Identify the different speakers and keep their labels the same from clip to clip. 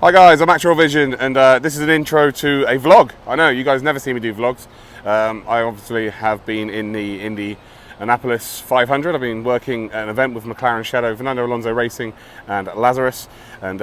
Speaker 1: Hi guys, I'm Actual Vision, and this is an intro to a vlog. I know you guys never see me do vlogs. I obviously have been in the Indianapolis 500. I've been working at an event with McLaren Shadow, Fernando Alonso Racing, and Lazarus. And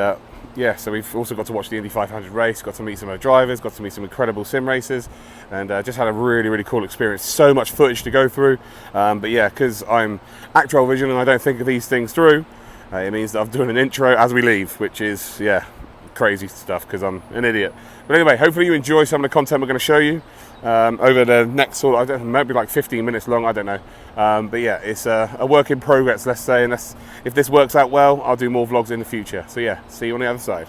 Speaker 1: yeah, so we've also got to watch the Indy 500 race, got to meet some of the drivers, got to meet some incredible sim racers, and just had a really cool experience. So much footage to go through, but yeah, because I'm Actual Vision and I don't think of these things through, it means that I'm doing an intro as we leave, which is, yeah, crazy stuff because I'm an idiot. But anyway, hopefully you enjoy some of the content we're going to show you over the next sort of, I don't know, maybe like 15 minutes long, I don't know. But yeah, it's a work in progress, let's say, and if this works out well, I'll do more vlogs in the future. So yeah, see you on the other side.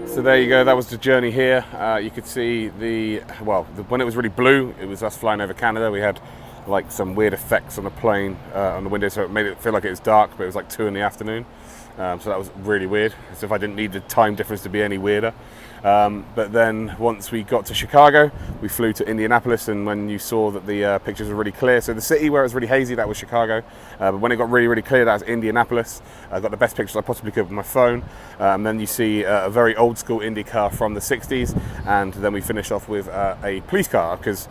Speaker 1: So there you go, that was the journey here. You could see when it was really blue, it was us flying over Canada. We had like some weird effects on the plane, on the window, so it made it feel like it was dark, but it was like 2 in the afternoon. So that was really weird, as if I didn't need the time difference to be any weirder. But then once we got to Chicago, we flew to Indianapolis, and when you saw that the pictures were really clear, so the city where it was really hazy, that was Chicago, but when it got really clear, that was Indianapolis. I got the best pictures I possibly could with my phone. Then you see a very old school Indy car from the 60s, and then we finished off with a police car, because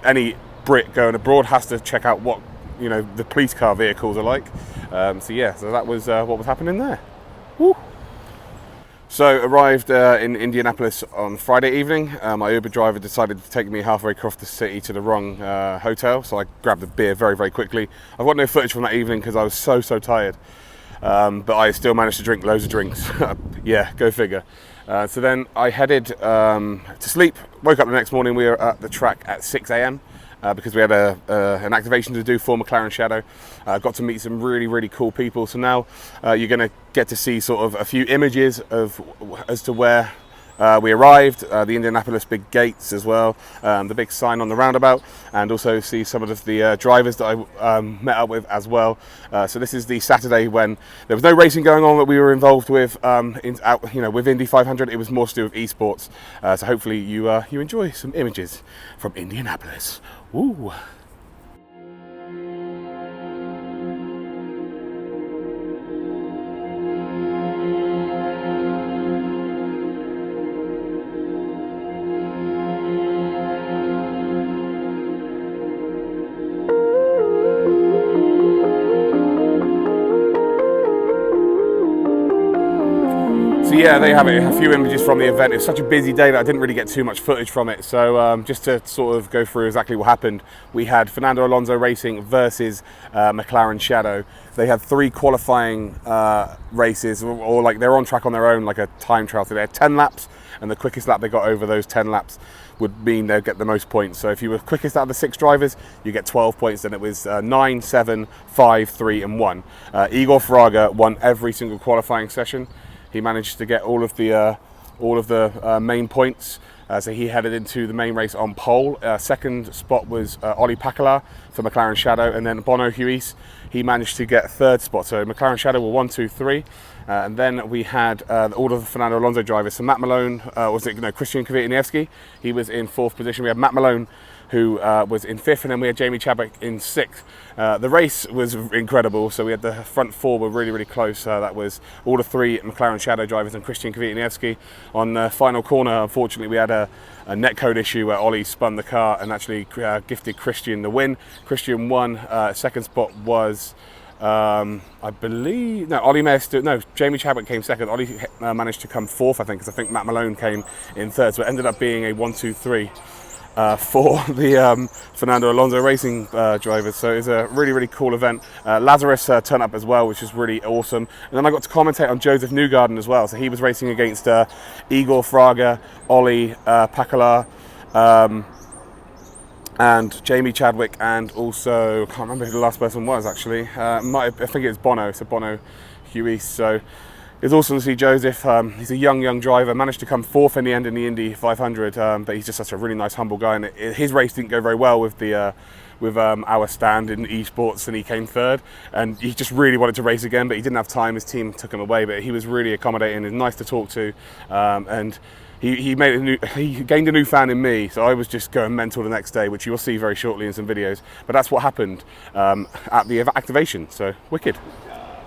Speaker 1: any Brit going abroad has to check out what the police car vehicles are like. So yeah, so that was what was happening there. Woo. So arrived in Indianapolis on Friday evening. My Uber driver decided to take me halfway across the city to the wrong hotel, so I grabbed a beer very quickly. I've got no footage from that evening because I was so tired, but I still managed to drink loads of drinks. Yeah, go figure. So then I headed to sleep. Woke up the next morning. We were at the track at 6 a.m. Because we had an activation to do for McLaren Shadow. Got to meet some really cool people. So now you're going to get to see sort of a few images as to where we arrived, the Indianapolis big gates as well, the big sign on the roundabout, and also see some of the drivers that I met up with as well. So this is the Saturday when there was no racing going on that we were involved with with Indy 500. It was more to do with esports. So hopefully you enjoy some images from Indianapolis. Woo! So yeah, there you have it, a few images from the event. It was such a busy day that I didn't really get too much footage from it. So just to sort of go through exactly what happened, we had Fernando Alonso Racing versus McLaren Shadow. They had 3 qualifying races, or like they're on track on their own, like a time trial. So they had 10 laps, and the quickest lap they got over those 10 laps would mean they'd get the most points. So if you were quickest out of the 6 drivers, you get 12 points. Then it was 9, 7, 5, 3, and 1. Igor Fraga won every single qualifying session. He managed to get all of the main points, so he headed into the main race on pole. Second spot was Ollie Pakala for McLaren Shadow, and then Bono Huis, he managed to get 3rd spot. So McLaren Shadow were 1, 2, 3, and then we had all of the Fernando Alonso drivers. So Matt Malone, Christian Kvyat, he was in 4th position. We had Matt Malone, who was in 5th, and then we had Jamie Chadwick in 6th. The race was incredible, so we had the front 4 were really close. That was all the 3 McLaren Shadow drivers and Christian Kvyat. On the final corner, unfortunately, we had a netcode issue where Ollie spun the car and actually gifted Christian the win. Christian won. Second spot was I believe, Jamie Chadwick came 2nd. Ollie managed to come 4th, I think, because I think Matt Malone came in 3rd. So it ended up being a 1, 2, 3 for the Fernando Alonso Racing drivers. So it was a really cool event. Lazarus turned up as well, which was really awesome. And then I got to commentate on Joseph Newgarden as well. So he was racing against Igor Fraga, Ollie Pakala, and Jamie Chadwick, and also I can't remember who the last person was actually. I think it was Bono. So Bono, Hugh East. So it's awesome to see Joseph. He's a young driver. Managed to come fourth in the end in the Indy 500, but he's just such a really nice, humble guy. And his race didn't go very well with the our stand in esports, and he came third. And he just really wanted to race again, but he didn't have time. His team took him away, but he was really accommodating and nice to talk to. And he gained a new fan in me, so I was just going mental the next day, which you will see very shortly in some videos. But that's what happened at the activation. So wicked.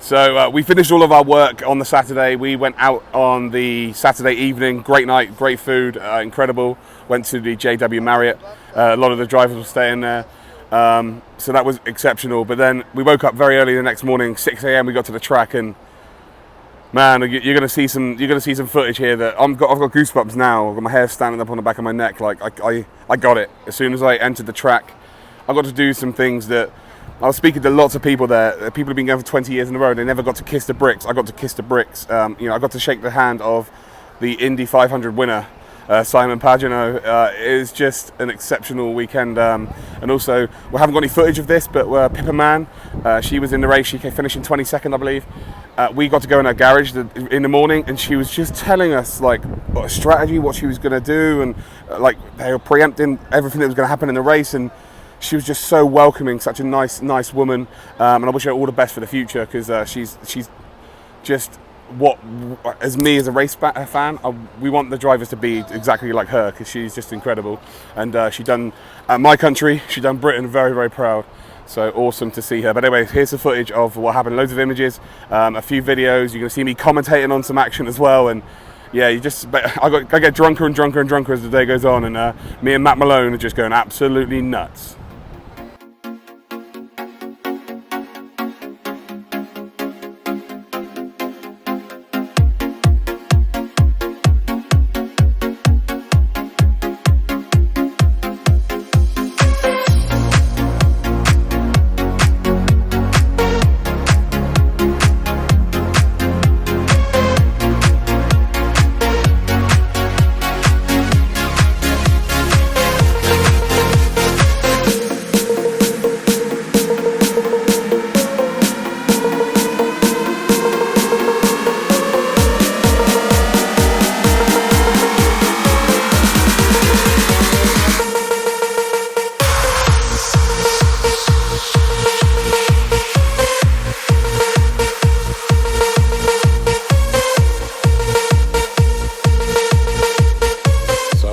Speaker 1: So we finished all of our work on the Saturday. We went out on the Saturday evening. Great night, great food, incredible. Went to the JW Marriott. A lot of the drivers were staying there. So that was exceptional. But then we woke up very early the next morning, 6 a.m. We got to the track, and man, you're gonna see some footage here that I've got goosebumps now. I've got my hair standing up on the back of my neck. Like I got it as soon as I entered the track. I got to do some things that I was speaking to lots of people there. People have been going for 20 years in a row. They never got to kiss the bricks. I got to kiss the bricks. I got to shake the hand of the Indy 500 winner, Simon Pagino. It was just an exceptional weekend. And also, we haven't got any footage of this, but Pippa Mann, she was in the race. She finished in 22nd, I believe. We got to go in her garage in the morning, and she was just telling us like a strategy, what she was going to do, and like they were preempting everything that was going to happen in the race. And she was just so welcoming, such a nice woman, and I wish her all the best for the future, because she's just what, as me as a race fan, we want the drivers to be exactly like her, because she's just incredible. And she done my country, she done Britain very proud. So awesome to see her. But anyway, here's the footage of what happened. Loads of images, a few videos. You're gonna see me commentating on some action as well. And yeah, I get drunker and drunker as the day goes on. And me and Matt Malone are just going absolutely nuts.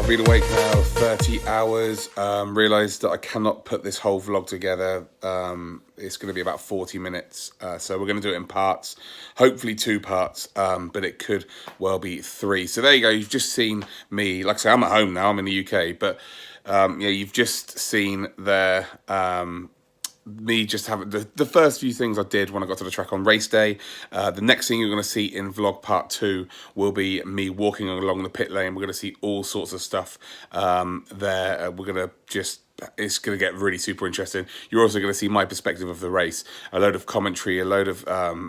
Speaker 1: Been awake now 30 hours, realised that I cannot put this whole vlog together. It's going to be about 40 minutes, so we're going to do it in parts, hopefully 2 parts, but it could well be 3. So there you go, you've just seen me, like I say, I'm at home now, I'm in the UK, but yeah, you've just seen there me just having the first few things I did when I got to the track on race day. The next thing you're going to see in vlog part 2 will be me walking along the pit lane. We're going to see all sorts of stuff there. We're going to it's going to get really super interesting. You're also going to see my perspective of the race, a load of commentary, a load of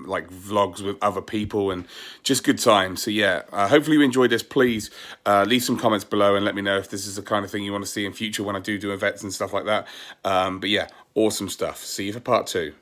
Speaker 1: like vlogs with other people, and just good times. So yeah, hopefully you enjoyed this. Please leave some comments below and let me know if this is the kind of thing you want to see in future when I do events and stuff like that. But yeah, awesome stuff. See you for part 2.